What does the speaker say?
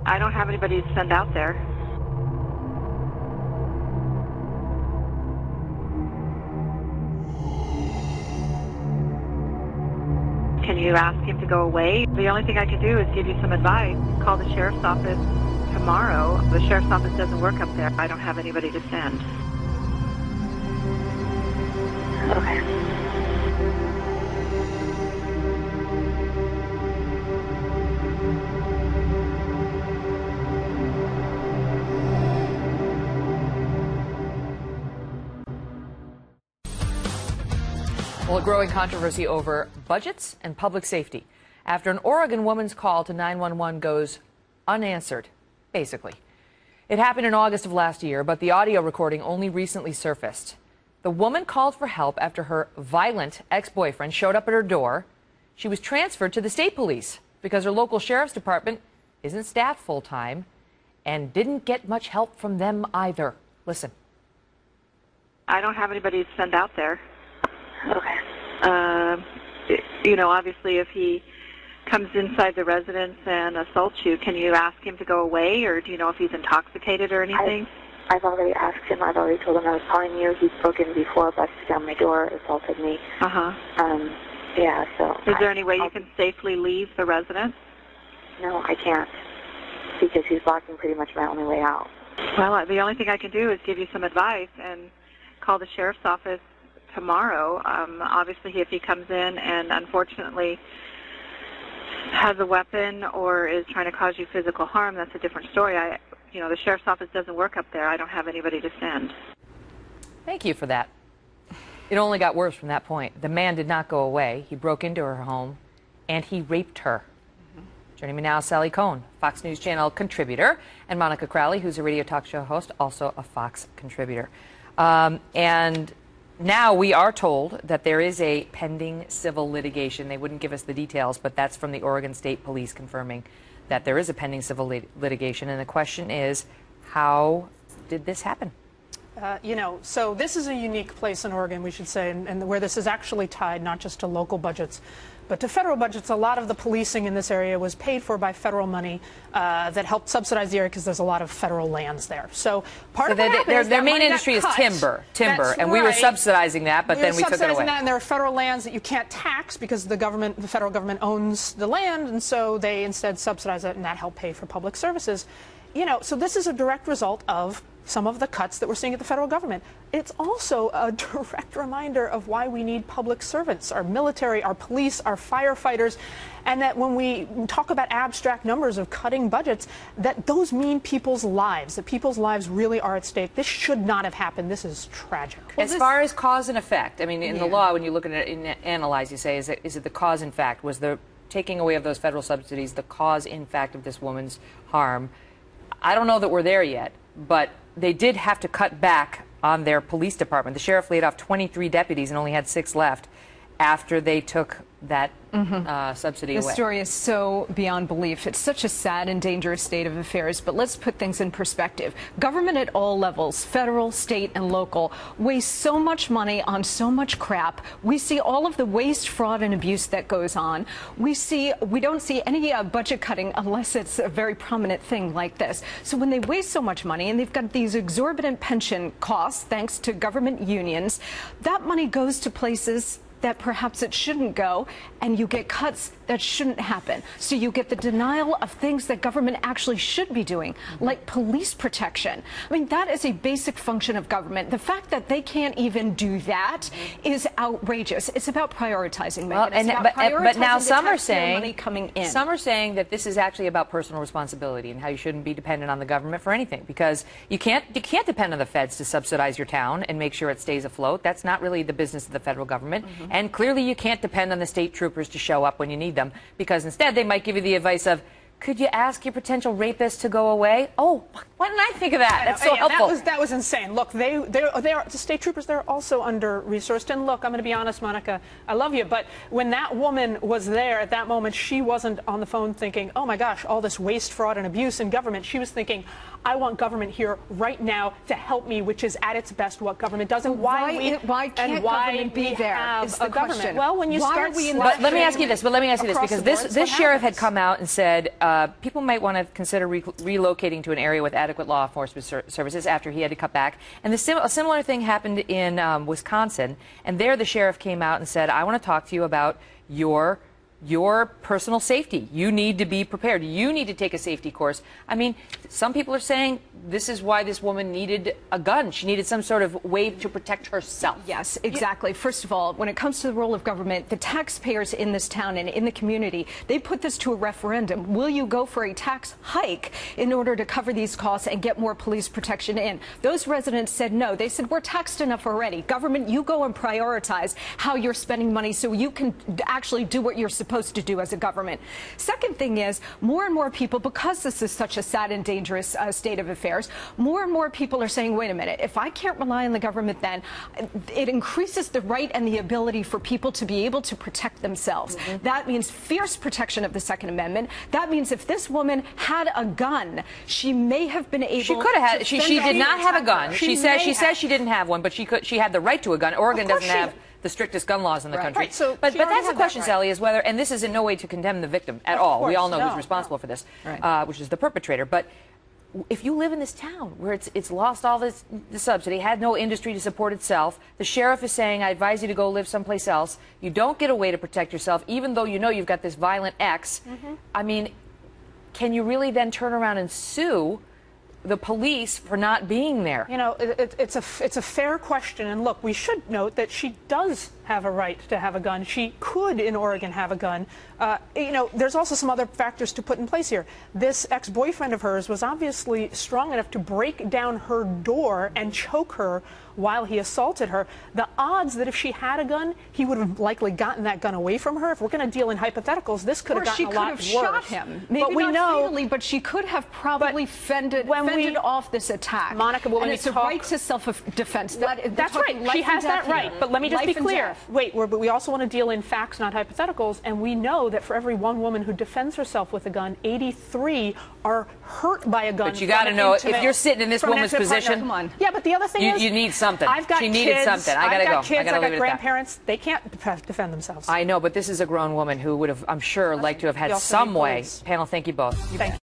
I don't have anybody to send out there. Can you ask him to go away? The only thing I can do is give you some advice. Call the sheriff's office tomorrow. The sheriff's office doesn't work up there. I don't have anybody to send. Okay. Well, a growing controversy over budgets and public safety after an Oregon woman's call to 911 goes unanswered, basically. It happened in August of last year, but the audio recording only recently surfaced. The woman called for help after her violent ex-boyfriend showed up at her door. She was transferred to the state police because her local sheriff's department isn't staffed full-time and didn't get much help from them either. Listen. I don't have anybody to send out there. Okay. You know, obviously, if he comes inside the residence and assaults you, can you ask him to go away, or do you know if he's intoxicated or anything? I've already asked him. I've already told him I was calling you. He's broken before, busted down my door, assaulted me. Yeah, so... Is there any way you can safely leave the residence? No, I can't, because he's blocking pretty much my only way out. Well, the only thing I can do is give you some advice and call the sheriff's office tomorrow. Obviously, if he comes in and unfortunately has a weapon or is trying to cause you physical harm, that's a different story. You know, the sheriff's office doesn't work up there. I don't have anybody to send. Thank you for that. It only got worse from that point. The man did not go away. He broke into her home and he raped her. Joining me now, Sally Cohn, Fox News Channel contributor, and Monica Crowley, who's a radio talk show host, also a Fox contributor. And now we are told that there is a pending civil litigation. They wouldn't give us the details, but that's from the Oregon State Police confirming that there is a pending civil litigation. And the question is, how did this happen? You know, so this is a unique place in Oregon, we should say, and where this is actually tied not just to local budgets, but to federal budgets. A lot of the policing in this area was paid for by federal money that helped subsidize the area because there's a lot of federal lands there. So part of what happened is their main industry is timber, and we were subsidizing that, but then we took it away. And there are federal lands that you can't tax because the federal government owns the land, and so they instead subsidize it, and that helped pay for public services. You know, so this is a direct result of some of the cuts that we're seeing at the federal government. It's also a direct reminder of why we need public servants, our military, our police, our firefighters, and that when we talk about abstract numbers of cutting budgets, that those mean people's lives, that people's lives really are at stake. This should not have happened. This is tragic. Well, as far as cause and effect, I mean, in the law, when you look at it and analyze, you say, is it the cause and fact? Was the taking away of those federal subsidies the cause in fact of this woman's harm? I don't know that we're there yet, but they did have to cut back on their police department. The sheriff laid off 23 deputies and only had 6 left after they took that subsidy away. The story is so beyond belief. It's such a sad and dangerous state of affairs, but let's put things in perspective. Government at all levels, federal, state, and local, wastes so much money on so much crap. We see all of the waste, fraud, and abuse that goes on. We don't see any budget cutting unless it's a very prominent thing like this. So when they waste so much money and they've got these exorbitant pension costs, thanks to government unions, that money goes to places that perhaps it shouldn't go, and you get cuts that shouldn't happen. So you get the denial of things that government actually should be doing, like police protection. I mean, that is a basic function of government. The fact that they can't even do that is outrageous. It's about prioritizing, Megyn. But now some are saying money coming in. Some are saying that this is actually about personal responsibility and how you shouldn't be dependent on the government for anything, because you can't depend on the feds to subsidize your town and make sure it stays afloat. That's not really the business of the federal government. And clearly you can't depend on the state troopers to show up when you need them, because instead they might give you the advice of, could you ask your potential rapist to go away? Oh, why didn't I think of that? That's so helpful. That was insane. Look, they are the state troopers. They're also under-resourced. And look, I'm going to be honest, Monica, I love you, but when that woman was there at that moment, she wasn't on the phone thinking, oh my gosh, all this waste, fraud, and abuse in government. She was thinking, I want government here right now to help me, which is at its best what government does, and why can't government be there is the question. Well, when you start, but let me ask you this, because this sheriff had come out and said people might want to consider relocating to an area with adequate law enforcement services after he had to cut back. And a similar thing happened in Wisconsin, and there the sheriff came out and said, I want to talk to you about your personal safety. You need to be prepared. You need to take a safety course. I mean, some people are saying this is why this woman needed a gun. She needed some sort of way to protect herself. Yes, exactly. First of all, when it comes to the role of government, the taxpayers in this town and in the community, they put this to a referendum. Will you go for a tax hike in order to cover these costs and get more police protection in? Those residents said no. They said, we're taxed enough already. Government, you go and prioritize how you're spending money so you can actually do what you're supposed to do as a government. Second thing is, more and more people, because this is such a sad and dangerous state of affairs, more and more people are saying, wait a minute, if I can't rely on the government, then it increases the right and the ability for people to be able to protect themselves. That means fierce protection of the Second Amendment. That means if this woman had a gun, she may have been able. She could have had. She did not have a gun. She says she didn't have one, but she had the right to a gun. Oregon doesn't have the strictest gun laws in the country. Right. So but that's the question, Sally, is whether, and this is in no way to condemn the victim at all. We all know who's responsible for this, which is the perpetrator. But if you live in this town where it's lost all the subsidy, had no industry to support itself, the sheriff is saying, I advise you to go live someplace else. You don't get a way to protect yourself, even though you know you've got this violent ex. I mean, can you really then turn around and sue the police for not being there? You know, it's a fair question, and look, we should note that she does have a right to have a gun. She could, in Oregon, have a gun. You know, there's also some other factors to put in place here. This ex-boyfriend of hers was obviously strong enough to break down her door and choke her while he assaulted her. The odds that if she had a gun, he would have likely gotten that gun away from her. If we're going to deal in hypotheticals, this could have gotten a lot worse. Or she could have shot him. Maybe but we not know, fatally, but she could have probably fended off this attack. Monica, when it's a right to self-defense. That's right. She has that right. But let me just be clear. Wait, but we also want to deal in facts, not hypotheticals. And we know that for every one woman who defends herself with a gun, 83 are hurt by a gun. But you got to know, if you're sitting in this woman's position, come on. Yeah, but the other thing is, you need something. I've got she needed kids, something. I got to go. Kids, I got grandparents. They can't defend themselves. I know, but this is a grown woman who would have, I'm sure, liked to have had some way. Panel, thank you both. Thank you.